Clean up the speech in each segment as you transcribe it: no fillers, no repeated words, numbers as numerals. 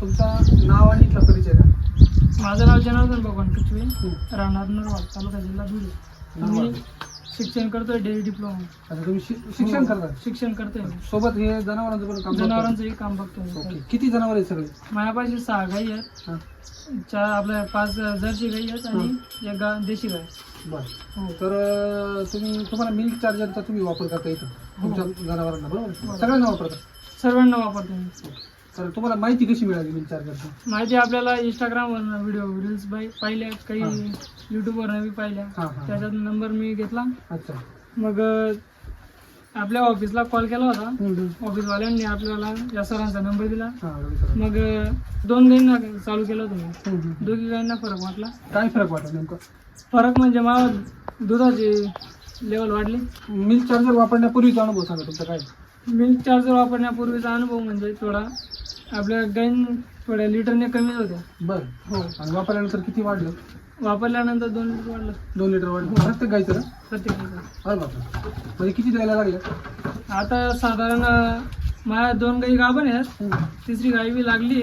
तुमचा नाव आणि इथला परिचय द्या. माझं नाव जनार्दन भगवान पिचवे, राहणार नरवाड, तालुका जिल्हा धुळे. मी शिक्षण करतोय डेअरी डिप्लोमा. आता तुम्ही शिक्षण करता? शिक्षण करतोय. सोबत हे जनावरांचं पण काम? जनावरांचंही काम बघतोय. ओके. किती जनावर आहेत सगळे? माझ्यापाशी 6 गाई आहेत, हां. 4 आपल्या 5 जर्सी गाई आहेत आणि एक देशी गाय. बरं. तर तुम्हाला मिल्क चार्जरचा तुम्ही वापर करता इथं तुमच्या जनावरांना, बरोबर? सगळ्यांना वापरता? सर्वांना वापरतो मी. तर तुम्हाला माहिती कशी मिळाली मिल्क चार्जरची? माहिती आपल्याला इंस्टाग्रामवर व्हिडिओ रील्स पाहिल्या, काही युट्यूबवरनं बी पाहिल्या. त्याच्यात नंबर मी घेतला. अच्छा. मग आपल्या ऑफिसला कॉल केला होता. ऑफिसवाल्यांनी आपल्याला या सरांचा नंबर दिला. मग 2 गाईंना चालू केलं तुम्ही. 2 गाईंना फरक वाटला. काय फरक वाटला नेमका? फरक म्हणजे मला दुधाची लेवल वाढली. मिल्क चार्जर वापरण्यापूर्वीचा अनुभव सांगा तुमचा काय? मिल्क चार्जर वापरण्यापूर्वीचा अनुभव म्हणजे थोडा आपल्या गाईन थोड्या लिटरने कमी होत्या. बरं. हो. आणि वापरल्यानंतर किती वाढलं? वापरल्यानंतर 2 लिटर वाढलं. 2 लिटर वाढलं प्रत्येक गाईचं? प्रत्येकाचं. अरे बापरे. म्हणजे किती द्यायला लागले आता? साधारण माझ्या 2 गाई गाभण आहेत, 3री गाई बी लागली.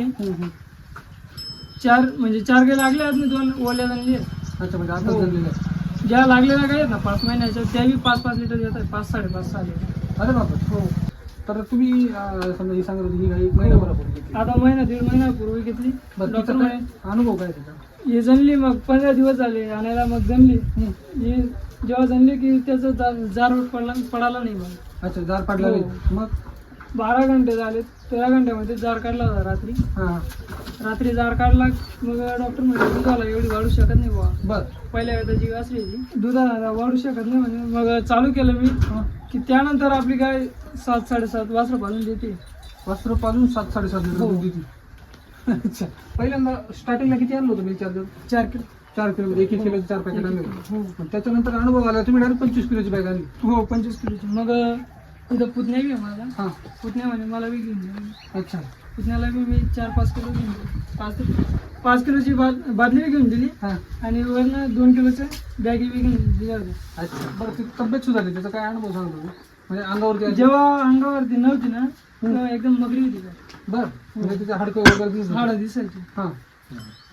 4 गाई लागल्या आहेत, मी 2 ओल्या झालेली आहेत. अच्छा. म्हणजे आता झालेलं आहे. ज्या लागलेल्या गाई आहेत ना 5 महिन्याच्या, त्या बी 5-5 लिटर देत आहेत. 5-5.5-6 लिटर. अरे बापरे. हो. तर तुम्ही समजा ही सांगत होती ही गाई महिनाभरापूर्वी घेतली. आता 1-1.5 महिन्यापूर्वी घेतली. डॉक्टर काय अनुभव काय त्याचा? ही जणली, मग 15 दिवस झाले आणायला. मग जणली. ही जेव्हा जणली की त्याचं जार पडाला नाही मला. अच्छा. जार पडला नाही. मग 12 घंटे झाले. 13 घंट्यामध्ये जार काढला होता रात्री. रात्री जार काढला. मग डॉक्टर म्हणजे दुधाला एवढी वाढू शकत नाही बुवा. बरं. पहिल्या वेळेची वासरीची दुधाला वाढू शकत नाही म्हणजे मग चालू केलं मी की त्यानंतर आपली गाय 7-7.5 वासरं पाजून देते. वासरं पाजून 7-7.5 लिटर दूध देते. अच्छा. पहिल्यांदा स्टार्टिंगला किती आणलं होतं मिल्क चार्जर? 4 किलो. 4 किलो मध्ये 1 किलोचे 4 पॅकेट आणले होते. त्याच्यानंतर अनुभव आला तुम्ही डायरेक्ट 25 किलोची बॅग आणली? हो, 25 किलोची. मग तिथं पुतण्या बी आहे माझा. हां. पुतण्या म्हणजे मला बी घेऊन गेली. अच्छा. पुतण्याला बी मी 4-5 किलो घेऊन गेली. 5 किलोची बादली बी घेऊन दिली. हां. आणि वरनं 2 किलोचे बॅगी बी घेऊन दिल्या होत्या. अच्छा. बरं. ती तब्येत सुधारली त्याचा काय अनुभव सांगतो? म्हणजे अंगावरती जेव्हा अंगावरती नव्हती ना तेव्हा एकदम मगरी होती काय. बरं. म्हणजे तिचे हाडकं वगैरे हाडं दिसायची. हां.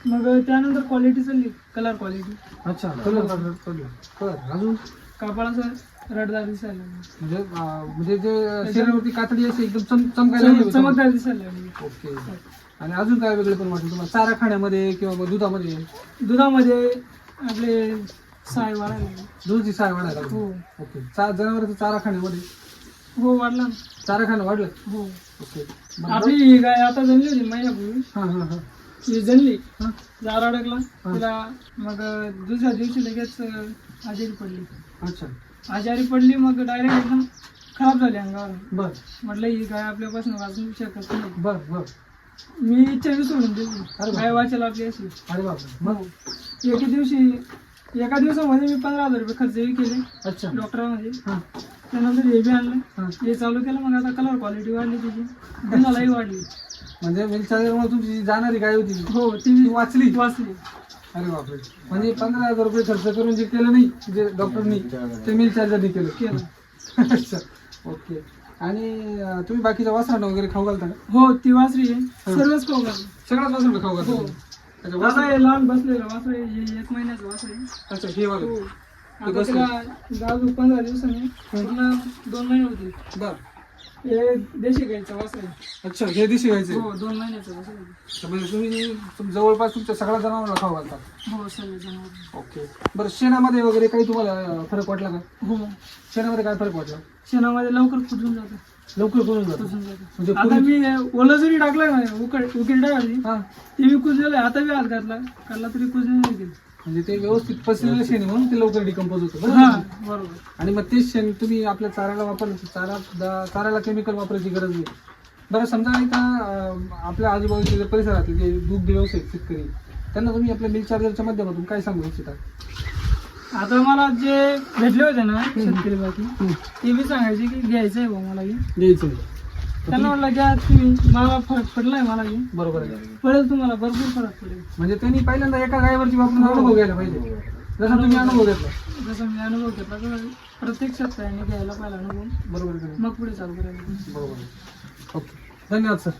मग त्यानंतर क्वालिटी चालली, कलर क्वालिटी. अच्छा. कलर अजून कापडाचा रडदार दिसायला लागला. म्हणजे जे शरीरावरती कातडी अशी एकदम चमकायला लागली. चमकदार दिसायला लागली. ओके. आणि अजून काय वेगळे पण वाटलं तुम्हाला चारा खाण्यामध्ये किंवा दुधामध्ये? दुधामध्ये आपले साय वाढायला लागली. दुधाची साय वाढायला लागली. हो. ओके. जनावरांचा चारा खाण्यामध्ये? हो, वाढला. चारा खाणं वाढलं? हो. ओके. आपली ही गाय आता जणली होती महिन्यापूर्वी. हां. ही जणली, जार अडकला तिला. मग दुसऱ्या दिवशी लगेच आजारी पडली. अच्छा. आजारी पडली. मग डायरेक्ट एकदम खराब झाली अंगावर. बर. म्हटलं ही गाय आपल्यापासून वाचू शकत नाही. बर. मी इच्छा सोडून दिली गाय वाचायला आपली अशी. अरे बापरे. मग एका दिवसामध्ये मी 15,000 रुपये खर्चही केले. अच्छा. डॉक्टरांमध्ये. त्यानंतर हे बी आणलं, हे चालू केलं. मग आता कलर क्वालिटी वाढली तिची, दुधालाही वाढली. म्हणजे मिल्क चार्जरमुळे तुमची जी जाणारी गाय होती हो ती वाचली. अरे बापरे. म्हणजे 15,000 रुपये खर्च करून जे केलं नाही जे डॉक्टरनी ते मिल्क चार्जरने केलं. अच्छा. ओके. आणि तुम्ही बाकीच्या वासरांना वगैरे खाऊ घालता का? हो, ती वासरी आहे. सर्वच खाऊ घालतो. सगळ्याच वासरांना खाऊ घालतो? हो. आता हे लहान बसलेलं वासर आहे, हे 1 महिन्याचं वासर आहे. अच्छा. हे वाला? हो. आता तिला गाजू 15 दिवसांनी पूर्ण 2 महिने होते. बर. हे देशी गायचं वासर आहे. अच्छा. हे देशी गायचं? हो, 2 महिन्याचं वासर आहे. म्हणजे तुम्ही जवळपास तुमच्या सगळ्या जनावरांना खाऊ घालतात? हो, सगळे जनावर. ओके. बरं. शेणामध्ये वगैरे काही तुम्हाला फरक वाटला का? हो. शेणामध्ये काय फरक वाटला? शेणामध्ये लवकर कुजून जातं. लवकर कुजून जातं. म्हणजे आता मी ओलं जरी टाकलं ना, उकील टाकायची ते बी कुजलेलं आहे. आता बी हात काढला तरी कुजले नाही गेलं. म्हणजे ते व्यवस्थित पसरलेलं शेण म्हणून ते लवकर डिकम्पोज होतं. बरोबर. आणि मग तेच शेण तुम्ही आपल्या चाऱ्याला वापरलं, चाऱ्याला केमिकल वापरायची गरज नाही. बरं. समजा एका आपल्या आजूबाजूचे जे परिसरातले जे दुग्ध व्यवसायिक शेतकरी त्यांना तुम्ही आपल्या मिल्क चार्जरच्या माध्यमातून काय सांगू इच्छिता? आता मला जे भेटले होते ना शेतकरी बाकी ते बी सांगायचे की घ्यायचं आहे मला घ्यायचं. त्यांना म्हटलं घ्या तुम्ही, मला फरक पडलाय. मला बरोबर आहे. पडेल तुम्हाला, भरपूर फरक पडेल. म्हणजे त्यांनी पहिल्यांदा एका गायवरची वापरून अनुभव घ्यायला पाहिजे. जसं तुम्ही अनुभव घेतला. जसं मी अनुभव घेतला तर प्रत्यक्षात त्याने घ्यायला पाहिला अनुभव. बरोबर. मग पुढे चालू करायला. बरोबर. ओके. धन्यवाद सर.